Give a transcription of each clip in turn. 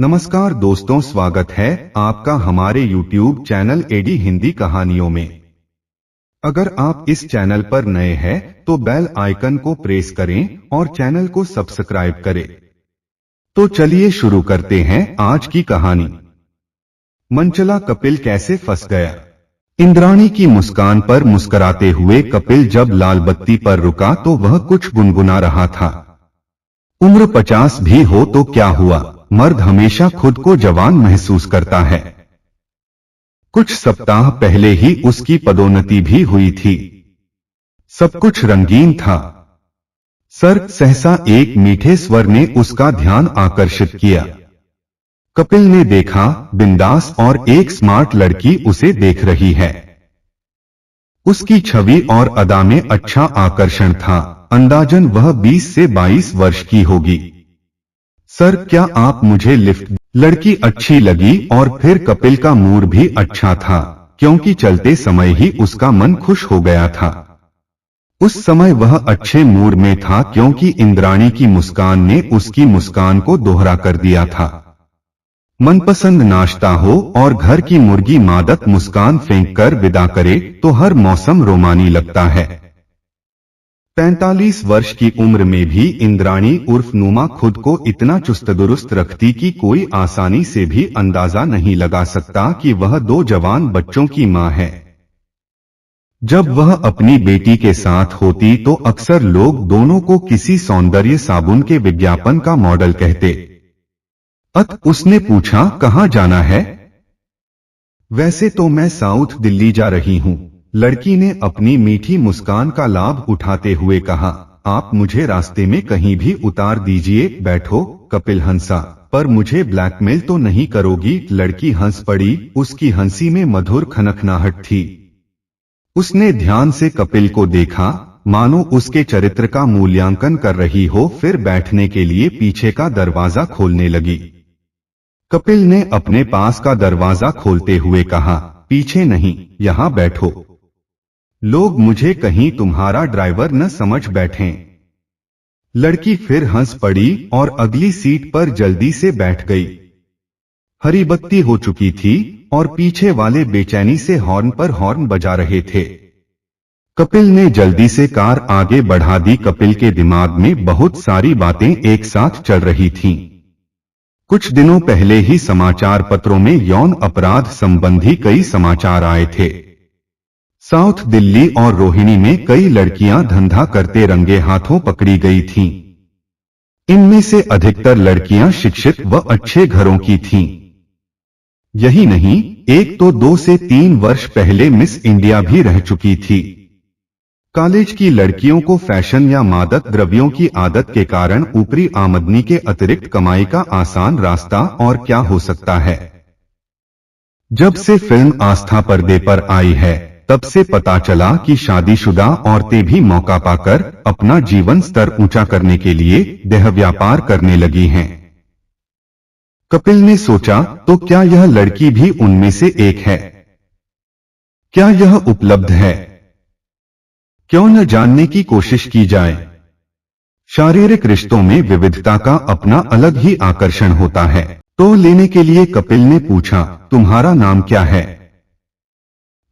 नमस्कार दोस्तों, स्वागत है आपका हमारे YouTube चैनल एडी हिंदी कहानियों में। अगर आप इस चैनल पर नए हैं तो बेल आइकन को प्रेस करें और चैनल को सब्सक्राइब करें। तो चलिए शुरू करते हैं आज की कहानी। मनचला कपिल कैसे फंस गया। इंद्राणी की मुस्कान पर मुस्कुराते हुए कपिल जब लाल बत्ती पर रुका तो वह कुछ गुनगुना रहा था। उम्र 50 भी हो तो क्या हुआ, मर्द हमेशा खुद को जवान महसूस करता है। कुछ सप्ताह पहले ही उसकी पदोन्नति भी हुई थी। सब कुछ रंगीन था। सर सहसा एक मीठे स्वर ने उसका ध्यान आकर्षित किया। कपिल ने देखा, बिंदास और एक स्मार्ट लड़की उसे देख रही है। उसकी छवि और अदा में अच्छा आकर्षण था। अंदाजन वह 20 से 22 वर्ष की होगी। सर क्या आप मुझे लिफ्ट। लड़की अच्छी लगी और फिर कपिल का मूड भी अच्छा था, क्योंकि चलते समय ही उसका मन खुश हो गया था। उस समय वह अच्छे मूड में था क्योंकि इंद्राणी की मुस्कान ने उसकी मुस्कान को दोहरा कर दिया था। मनपसंद नाश्ता हो और घर की मुर्गी मादक मुस्कान फेंक कर विदा करे तो हर मौसम रोमानी लगता है। 45 वर्ष की उम्र में भी इंद्राणी उर्फ नुमा खुद को इतना चुस्त दुरुस्त रखती कि कोई आसानी से भी अंदाजा नहीं लगा सकता कि वह 2 जवान बच्चों की मां है। जब वह अपनी बेटी के साथ होती तो अक्सर लोग दोनों को किसी सौंदर्य साबुन के विज्ञापन का मॉडल कहते। उसने पूछा, कहाँ जाना है। वैसे तो मैं साउथ दिल्ली जा रही हूँ, लड़की ने अपनी मीठी मुस्कान का लाभ उठाते हुए कहा। आप मुझे रास्ते में कहीं भी उतार दीजिए, बैठो। कपिल हंसा, पर मुझे ब्लैकमेल तो नहीं करोगी। लड़की हंस पड़ी। उसकी हंसी में मधुर खनखनाहट थी। उसने ध्यान से कपिल को देखा, मानो उसके चरित्र का मूल्यांकन कर रही हो, फिर बैठने के लिए पीछे का दरवाजा खोलने लगी। कपिल ने अपने पास का दरवाजा खोलते हुए कहा, पीछे नहीं, यहां बैठो। लोग मुझे कहीं तुम्हारा ड्राइवर न समझ बैठें। लड़की फिर हंस पड़ी और अगली सीट पर जल्दी से बैठ गई। हरी बत्ती हो चुकी थी और पीछे वाले बेचैनी से हॉर्न पर हॉर्न बजा रहे थे। कपिल ने जल्दी से कार आगे बढ़ा दी। कपिल के दिमाग में बहुत सारी बातें एक साथ चल रही थीं। कुछ दिनों पहले ही समाचार पत्रों में यौन अपराध संबंधी कई समाचार आए थे। साउथ दिल्ली और रोहिणी में कई लड़कियां धंधा करते रंगे हाथों पकड़ी गई थीं। इनमें से अधिकतर लड़कियां शिक्षित व अच्छे घरों की थीं। यही नहीं, एक तो 2 से 3 वर्ष पहले मिस इंडिया भी रह चुकी थी। कॉलेज की लड़कियों को फैशन या मादक द्रव्यों की आदत के कारण ऊपरी आमदनी के अतिरिक्त कमाई का आसान रास्ता और क्या हो सकता है। जब से फिल्म आस्था पर्दे पर आई है, तब से पता चला कि शादीशुदा औरतें भी मौका पाकर अपना जीवन स्तर ऊंचा करने के लिए देह व्यापार करने लगी हैं। कपिल ने सोचा, तो क्या यह लड़की भी उनमें से एक है? क्या यह उपलब्ध है? क्यों न जानने की कोशिश की जाए। शारीरिक रिश्तों में विविधता का अपना अलग ही आकर्षण होता है। तो लेने के लिए कपिल ने पूछा, तुम्हारा नाम क्या है?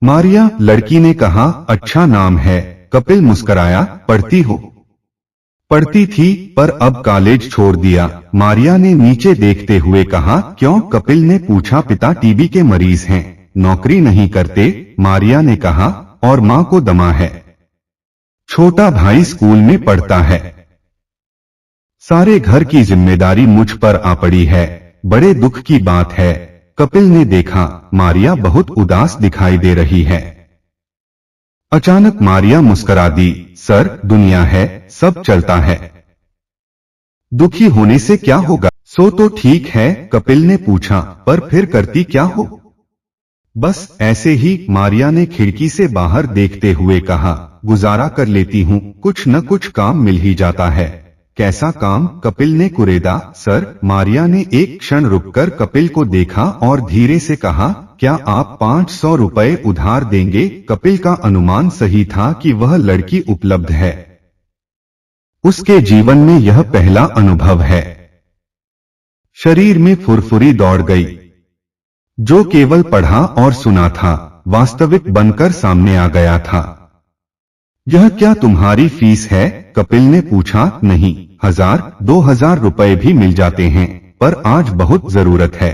मारिया, लड़की ने कहा। अच्छा नाम है। कपिल मुस्कराया, पढ़ती हो? पढ़ती थी, पर अब कॉलेज छोड़ दिया। मारिया ने नीचे देखते हुए कहा। क्यों? कपिल ने पूछा। पिता टीबी के मरीज हैं, नौकरी नहीं करते। मारिया ने कहा, और मां को दमा है। छोटा भाई स्कूल में पढ़ता है। सारे घर की जिम्मेदारी मुझ पर आ पड़ी है। बड़े दुख की बात है। कपिल ने देखा, मारिया बहुत उदास दिखाई दे रही है। अचानक मारिया मुस्कुरा दी। सर, दुनिया है, सब चलता है। दुखी होने से क्या होगा? सो तो ठीक है, कपिल ने पूछा, पर फिर करती क्या हो? बस ऐसे ही, मारिया ने खिड़की से बाहर देखते हुए कहा। गुजारा कर लेती हूँ, कुछ न कुछ काम मिल ही जाता है। कैसा काम? कपिल ने कुरेदा। सर, मारिया ने एक क्षण रुककर कपिल को देखा और धीरे से कहा, क्या आप 500 रुपए उधार देंगे? कपिल का अनुमान सही था कि वह लड़की उपलब्ध है। उसके जीवन में यह पहला अनुभव है। शरीर में फुरफुरी दौड़ गई। जो केवल पढ़ा और सुना था वास्तविक बनकर सामने आ गया था। यह क्या तुम्हारी फीस है? कपिल ने पूछा। नहीं, 1000-2000 रुपए भी मिल जाते हैं, पर आज बहुत जरूरत है।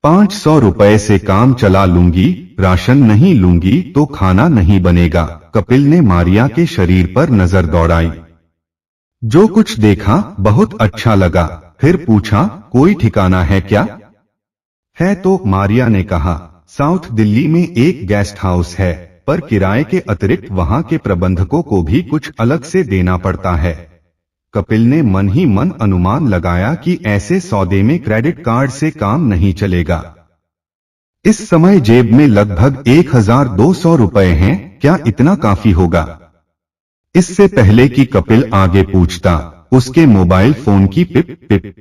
500 रुपए से काम चला लूंगी, राशन नहीं लूंगी तो खाना नहीं बनेगा। कपिल ने मारिया के शरीर पर नजर दौड़ाई। जो कुछ देखा बहुत अच्छा लगा। फिर पूछा, कोई ठिकाना है क्या? है तो, मारिया ने कहा। साउथ दिल्ली में एक गेस्ट हाउस है, पर किराए के अतिरिक्त वहां के प्रबंधकों को भी कुछ अलग से देना पड़ता है। कपिल ने मन ही मन अनुमान लगाया कि ऐसे सौदे में क्रेडिट कार्ड से काम नहीं चलेगा। इस समय जेब में लगभग 1200 रुपए हैं, क्या इतना काफी होगा? इससे पहले कि कपिल आगे पूछता, उसके मोबाइल फोन की पिप पिप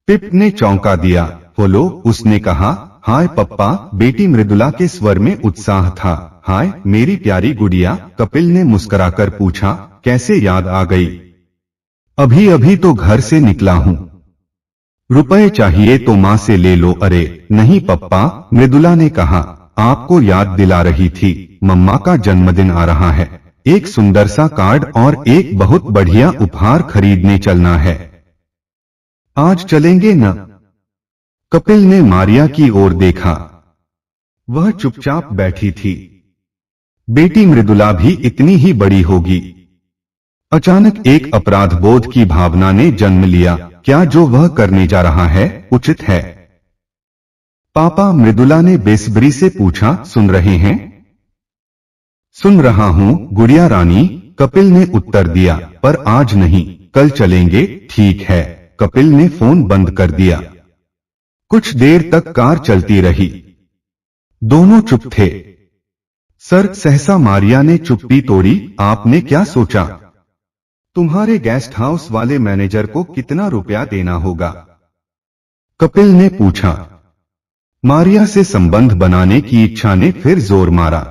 पिप ने चौंका दिया। हेलो, उसने कहा। हाय पप्पा, बेटी मृदुला के स्वर में उत्साह था। हाय मेरी प्यारी गुड़िया, कपिल ने मुस्कुराकर पूछा, कैसे याद आ गई? अभी अभी तो घर से निकला हूँ। रुपए चाहिए तो माँ से ले लो। अरे नहीं पप्पा, मृदुला ने कहा। आपको याद दिला रही थी, मम्मा का जन्मदिन आ रहा है। एक सुंदर सा कार्ड और एक बहुत बढ़िया उपहार खरीदने चलना है। आज चलेंगे न? कपिल ने मारिया की ओर देखा। वह चुपचाप बैठी थी। बेटी मृदुला भी इतनी ही बड़ी होगी। अचानक एक अपराध बोध की भावना ने जन्म लिया। क्या जो वह करने जा रहा है उचित है? पापा, मृदुला ने बेसब्री से पूछा। सुन रहे हैं? सुन रहा हूं गुड़िया रानी, कपिल ने उत्तर दिया। पर आज नहीं, कल चलेंगे। ठीक है। कपिल ने फोन बंद कर दिया। कुछ देर तक कार चलती रही। दोनों चुप थे। सर, सहसा मारिया ने चुप्पी तोड़ी। आपने क्या सोचा? तुम्हारे गेस्ट हाउस वाले मैनेजर को कितना रुपया देना होगा? कपिल ने पूछा। मारिया से संबंध बनाने की इच्छा ने फिर जोर मारा।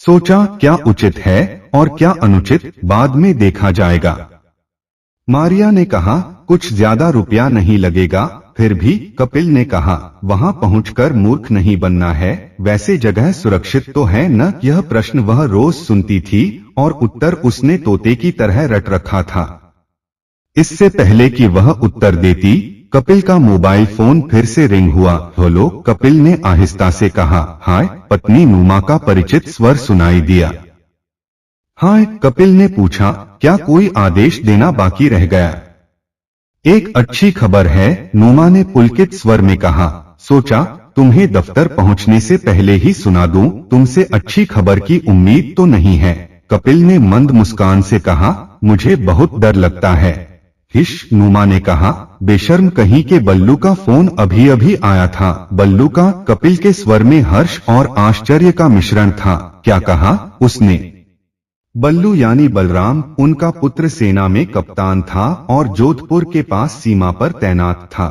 सोचा, क्या उचित है और क्या अनुचित बाद में देखा जाएगा। मारिया ने कहा, कुछ ज्यादा रुपया नहीं लगेगा। फिर भी, कपिल ने कहा, वहां पहुंचकर मूर्ख नहीं बनना है। वैसे जगह सुरक्षित तो है न? यह प्रश्न वह रोज सुनती थी और उत्तर उसने तोते की तरह रट रखा था। इससे पहले कि वह उत्तर देती, कपिल का मोबाइल फोन फिर से रिंग हुआ। हेलो, कपिल ने आहिस्ता से कहा। हाय, पत्नी नुमा का परिचित स्वर सुनाई दिया। हाय, कपिल ने पूछा, क्या कोई आदेश देना बाकी रह गया? एक अच्छी खबर है, नुमा ने पुलकित स्वर में कहा। सोचा, तुम्हें दफ्तर पहुंचने से पहले ही सुना दूं। तुमसे अच्छी खबर की उम्मीद तो नहीं है? कपिल ने मंद मुस्कान से कहा। मुझे बहुत डर लगता है। हिश, नुमा ने कहा। बेशर्म कहीं के, बल्लू का फोन अभी अभी आया था। बल्लू का? कपिल के स्वर में हर्ष और आश्चर्य का मिश्रण था। क्या कहा उसने? बल्लू यानी बलराम, उनका पुत्र सेना में कप्तान था और जोधपुर के पास सीमा पर तैनात था।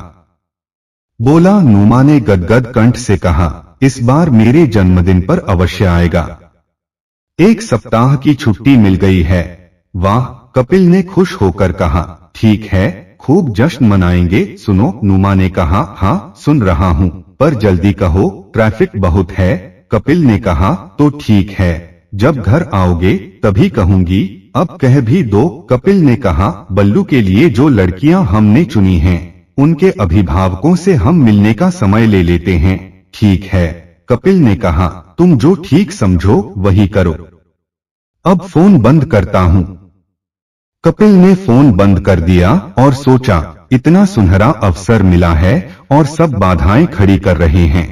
बोला, नुमा ने गदगद कंठ से कहा। इस बार मेरे जन्मदिन पर अवश्य आएगा। 1 सप्ताह की छुट्टी मिल गई है। वाह, कपिल ने खुश होकर कहा। ठीक है, खूब जश्न मनाएंगे। सुनो, नुमा ने कहा। हाँ, सुन रहा हूँ, पर जल्दी कहो, ट्रैफिक बहुत है। कपिल ने कहा। तो ठीक है, जब घर आओगे तभी कहूंगी। अब कह भी दो, कपिल ने कहा। बल्लू के लिए जो लड़कियां हमने चुनी हैं, उनके अभिभावकों से हम मिलने का समय ले लेते हैं। ठीक है, कपिल ने कहा। तुम जो ठीक समझो वही करो। अब फोन बंद करता हूं। कपिल ने फोन बंद कर दिया और सोचा, इतना सुनहरा अवसर मिला है और सब बाधाएं खड़ी कर रहे हैं।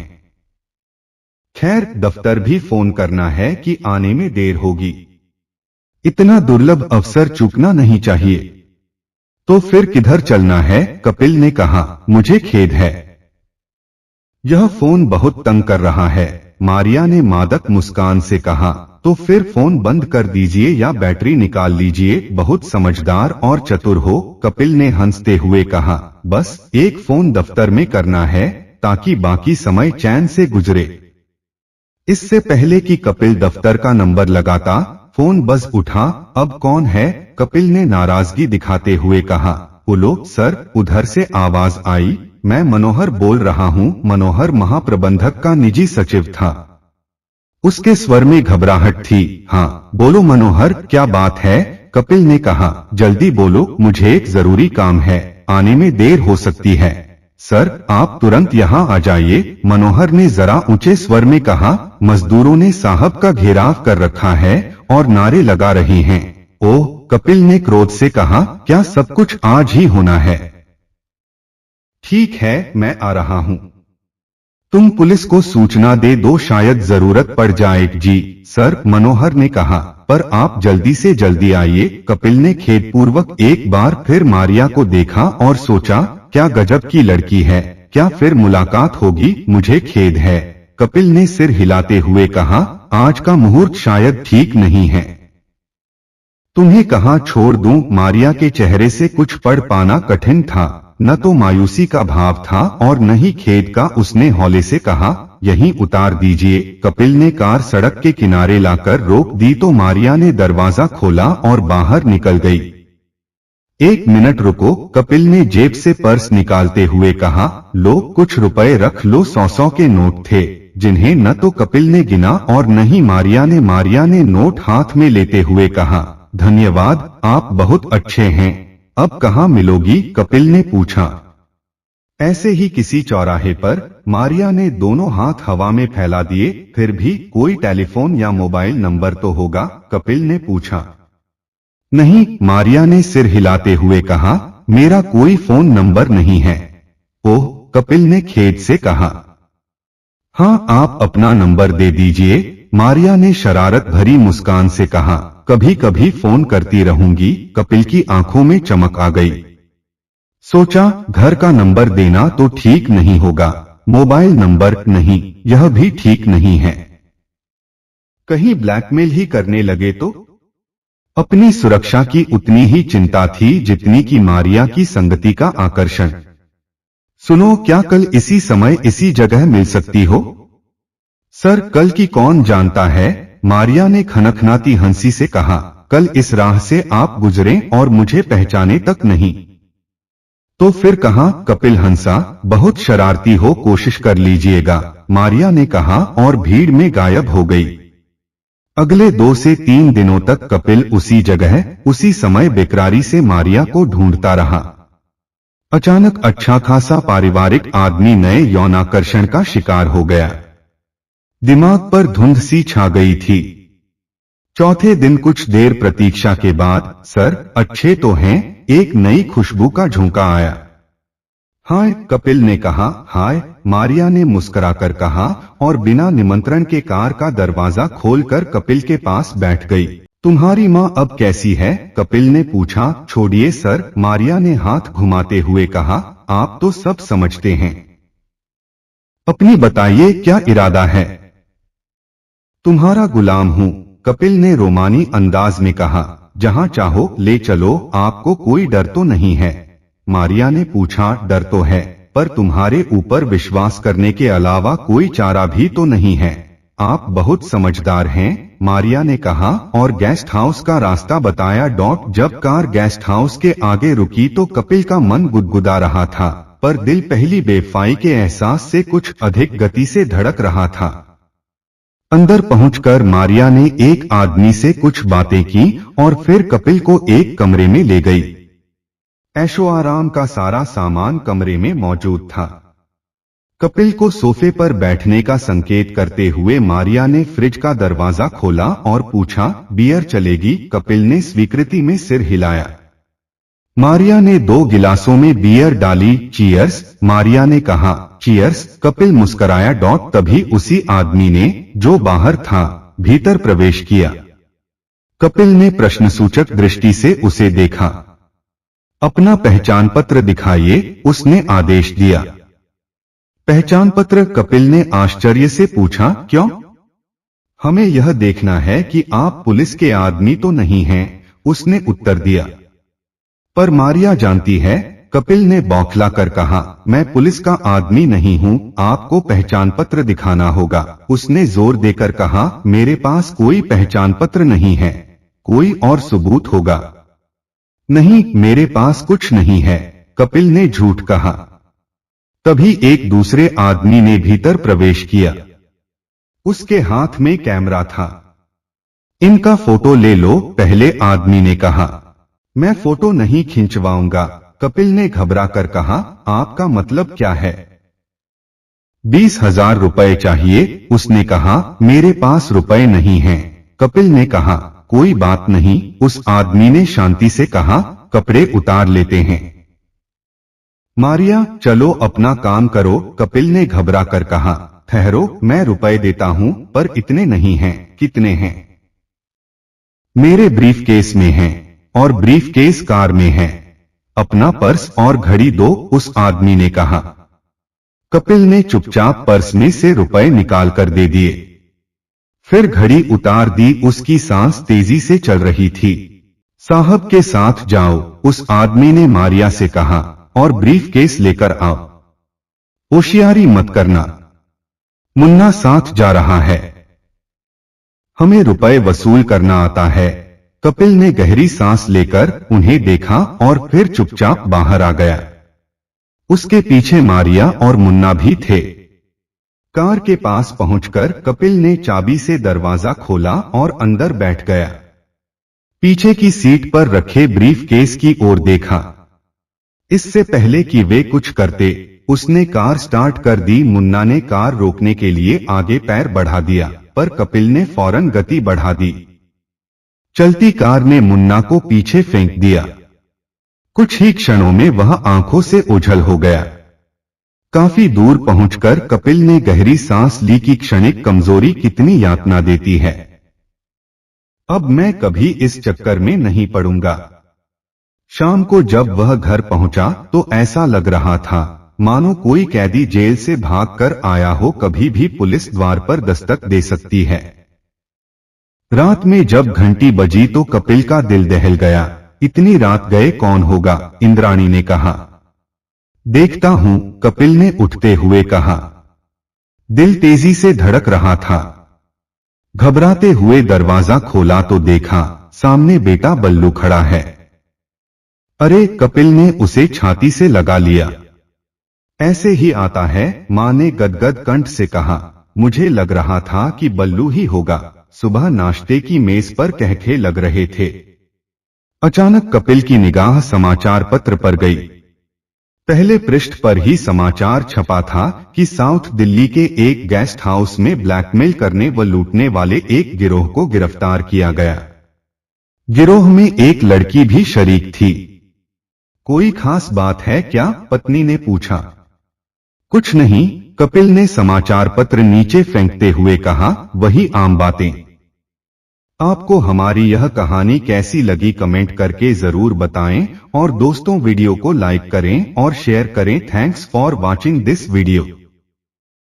खैर, दफ्तर भी फोन करना है कि आने में देर होगी। इतना दुर्लभ अवसर चूकना नहीं चाहिए। तो फिर किधर चलना है? कपिल ने कहा। मुझे खेद है, यह फोन बहुत तंग कर रहा है। मारिया ने मादक मुस्कान से कहा। तो फिर फोन बंद कर दीजिए या बैटरी निकाल लीजिए। बहुत समझदार और चतुर हो, कपिल ने हंसते हुए कहा। बस एक फोन दफ्तर में करना है ताकि बाकी समय चैन से गुजरे। इससे पहले कि कपिल दफ्तर का नंबर लगाता, फोन बज उठा। अब कौन है? कपिल ने नाराजगी दिखाते हुए कहा। बोलो सर, उधर से आवाज आई। मैं मनोहर बोल रहा हूँ। मनोहर महाप्रबंधक का निजी सचिव था। उसके स्वर में घबराहट थी। हाँ बोलो मनोहर, क्या बात है? कपिल ने कहा। जल्दी बोलो, मुझे एक जरूरी काम है, आने में देर हो सकती है। सर आप तुरंत यहाँ आ जाइए, मनोहर ने जरा ऊंचे स्वर में कहा। मजदूरों ने साहब का घेराव कर रखा है और नारे लगा रही हैं। ओह, कपिल ने क्रोध से कहा, क्या सब कुछ आज ही होना है? ठीक है, मैं आ रहा हूँ। तुम पुलिस को सूचना दे दो, शायद जरूरत पड़ जाएगी। जी सर, मनोहर ने कहा। पर आप जल्दी से जल्दी आइए। कपिल ने खेदपूर्वक एक बार फिर मारिया को देखा और सोचा, क्या गजब की लड़की है, क्या फिर मुलाकात होगी? मुझे खेद है, कपिल ने सिर हिलाते हुए कहा। आज का मुहूर्त शायद ठीक नहीं है। तुम्हें कहाँ छोड़ दूं? मारिया के चेहरे से कुछ पढ़ पाना कठिन था। न तो मायूसी का भाव था और न ही खेद का। उसने हौले से कहा, यहीं उतार दीजिए। कपिल ने कार सड़क के किनारे लाकर रोक दी तो मारिया ने दरवाजा खोला और बाहर निकल गई। एक मिनट रुको, कपिल ने जेब से पर्स निकालते हुए कहा। लो, कुछ रुपए रख लो। 100 के नोट थे, जिन्हें न तो कपिल ने गिना और न ही मारिया ने। मारिया ने नोट हाथ में लेते हुए कहा, धन्यवाद, आप बहुत अच्छे हैं। अब कहाँ मिलोगी? कपिल ने पूछा। ऐसे ही किसी चौराहे पर। मारिया ने दोनों हाथ हवा में फैला दिए। फिर भी कोई टेलीफोन या मोबाइल नंबर तो होगा? कपिल ने पूछा। नहीं, मारिया ने सिर हिलाते हुए कहा, मेरा कोई फोन नंबर नहीं है। ओह, कपिल ने खेद से कहा। हाँ, आप अपना नंबर दे दीजिए, मारिया ने शरारत भरी मुस्कान से कहा। कभी कभी फोन करती रहूंगी। कपिल की आंखों में चमक आ गई। सोचा, घर का नंबर देना तो ठीक नहीं होगा, मोबाइल नंबर नहीं, यह भी ठीक नहीं है। कहीं ब्लैकमेल ही करने लगे तो? अपनी सुरक्षा की उतनी ही चिंता थी जितनी कि मारिया की संगति का आकर्षण। सुनो, क्या कल इसी समय इसी जगह मिल सकती हो? सर, कल की कौन जानता है, मारिया ने खनखनाती हंसी से कहा। कल इस राह से आप गुजरें और मुझे पहचाने तक नहीं। तो फिर कहां? कपिल हंसा। बहुत शरारती हो, कोशिश कर लीजिएगा, मारिया ने कहा और भीड़ में गायब हो गई। अगले 2 से 3 दिनों तक कपिल उसी जगह उसी समय बेकरारी से मारिया को ढूंढता रहा। अचानक अच्छा खासा पारिवारिक आदमी नए यौनाकर्षण का शिकार हो गया। दिमाग पर धुंध सी छा गई थी। चौथे दिन कुछ देर प्रतीक्षा के बाद, सर अच्छे तो हैं? एक नई खुशबू का झोंका आया। हाय, कपिल ने कहा। हाय, मारिया ने मुस्कुराकर कहा और बिना निमंत्रण के कार का दरवाजा खोलकर कपिल के पास बैठ गई। तुम्हारी माँ अब कैसी है? कपिल ने पूछा। छोड़िए सर, मारिया ने हाथ घुमाते हुए कहा। आप तो सब समझते हैं, अपनी बताइए, क्या इरादा है? तुम्हारा गुलाम हूँ, कपिल ने रोमानी अंदाज में कहा। जहाँ चाहो ले चलो, आपको कोई डर तो नहीं है? मारिया ने पूछा। डर तो है, पर तुम्हारे ऊपर विश्वास करने के अलावा कोई चारा भी तो नहीं है। आप बहुत समझदार हैं, मारिया ने कहा और गेस्ट हाउस का रास्ता बताया। जब कार गेस्ट हाउस के आगे रुकी तो कपिल का मन गुदगुदा रहा था, पर दिल पहली बेवफाई के एहसास से कुछ अधिक गति से धड़क रहा था। अंदर पहुंचकर मारिया ने एक आदमी से कुछ बातें की और फिर कपिल को एक कमरे में ले गई। ऐशो आराम का सारा सामान कमरे में मौजूद था। कपिल को सोफे पर बैठने का संकेत करते हुए मारिया ने फ्रिज का दरवाजा खोला और पूछा, बियर चलेगी? कपिल ने स्वीकृति में सिर हिलाया। मारिया ने 2 गिलासों में बियर डाली। चीयर्स, मारिया ने कहा। चीयर्स, कपिल मुस्कराया। तभी उसी आदमी ने, जो बाहर था, भीतर प्रवेश किया। कपिल ने प्रश्नसूचक दृष्टि से उसे देखा। अपना पहचान पत्र दिखाइए, उसने आदेश दिया। पहचान पत्र? कपिल ने आश्चर्य से पूछा। क्यों? हमें यह देखना है कि आप पुलिस के आदमी तो नहीं हैं, उसने उत्तर दिया। पर मारिया जानती है, कपिल ने बौखला कर कहा। मैं पुलिस का आदमी नहीं हूँ, आपको पहचान पत्र दिखाना होगा, उसने जोर देकर कहा। मेरे पास कोई पहचान पत्र नहीं है, कोई और सबूत होगा। नहीं, मेरे पास कुछ नहीं है, कपिल ने झूठ कहा। तभी एक दूसरे आदमी ने भीतर प्रवेश किया। उसके हाथ में कैमरा था। इनका फोटो ले लो, पहले आदमी ने कहा। मैं फोटो नहीं खिंचवाऊंगा, कपिल ने घबरा कर कहा। आपका मतलब क्या है? 20,000 रुपए चाहिए, उसने कहा। मेरे पास रुपए नहीं हैं, कपिल ने कहा। कोई बात नहीं, उस आदमी ने शांति से कहा। कपड़े उतार लेते हैं। मारिया, चलो अपना काम करो, कपिल ने घबरा कर कहा। ठहरो, मैं रुपए देता हूं, पर इतने नहीं हैं। कितने हैं? मेरे ब्रीफकेस में हैं, और ब्रीफकेस कार में है। अपना पर्स और घड़ी दो, उस आदमी ने कहा। कपिल ने चुपचाप पर्स में से रुपए निकाल कर दे दिए। फिर घड़ी उतार दी। उसकी सांस तेजी से चल रही थी। साहब के साथ जाओ, उस आदमी ने मारिया से कहा, और ब्रीफकेस लेकर आओ। होशियारी मत करना, मुन्ना साथ जा रहा है। हमें रुपए वसूल करना आता है। कपिल ने गहरी सांस लेकर उन्हें देखा और फिर चुपचाप बाहर आ गया। उसके पीछे मारिया और मुन्ना भी थे। कार के पास पहुंचकर कपिल ने चाबी से दरवाजा खोला और अंदर बैठ गया। पीछे की सीट पर रखे ब्रीफकेस की ओर देखा। इससे पहले कि वे कुछ करते, उसने कार स्टार्ट कर दी। मुन्ना ने कार रोकने के लिए आगे पैर बढ़ा दिया, पर कपिल ने फौरन गति बढ़ा दी। चलती कार ने मुन्ना को पीछे फेंक दिया। कुछ ही क्षणों में वह आंखों से ओझल हो गया। काफी दूर पहुंचकर कपिल ने गहरी सांस ली कि क्षणिक कमजोरी कितनी यातना देती है। अब मैं कभी इस चक्कर में नहीं पड़ूंगा। शाम को जब वह घर पहुंचा तो ऐसा लग रहा था मानो कोई कैदी जेल से भागकर आया हो। कभी भी पुलिस द्वार पर दस्तक दे सकती है। रात में जब घंटी बजी तो कपिल का दिल दहल गया। इतनी रात गए कौन होगा? इंद्राणी ने कहा। देखता हूं, कपिल ने उठते हुए कहा। दिल तेजी से धड़क रहा था। घबराते हुए दरवाजा खोला तो देखा सामने बेटा बल्लू खड़ा है। अरे, कपिल ने उसे छाती से लगा लिया। ऐसे ही आता है, मां ने गदगद कंठ से कहा। मुझे लग रहा था कि बल्लू ही होगा। सुबह नाश्ते की मेज पर कहखे लग रहे थे। अचानक कपिल की निगाह समाचार पत्र पर गई। पहले पृष्ठ पर ही समाचार छपा था कि साउथ दिल्ली के एक गेस्ट हाउस में ब्लैकमेल करने व लूटने वाले एक गिरोह को गिरफ्तार किया गया। गिरोह में एक लड़की भी शरीक थी। कोई खास बात है क्या? पत्नी ने पूछा। कुछ नहीं, कपिल ने समाचार पत्र नीचे फेंकते हुए कहा। वही आम बातें। आपको हमारी यह कहानी कैसी लगी कमेंट करके जरूर बताएं, और दोस्तों वीडियो को लाइक करें और शेयर करें। Thanks for watching this video.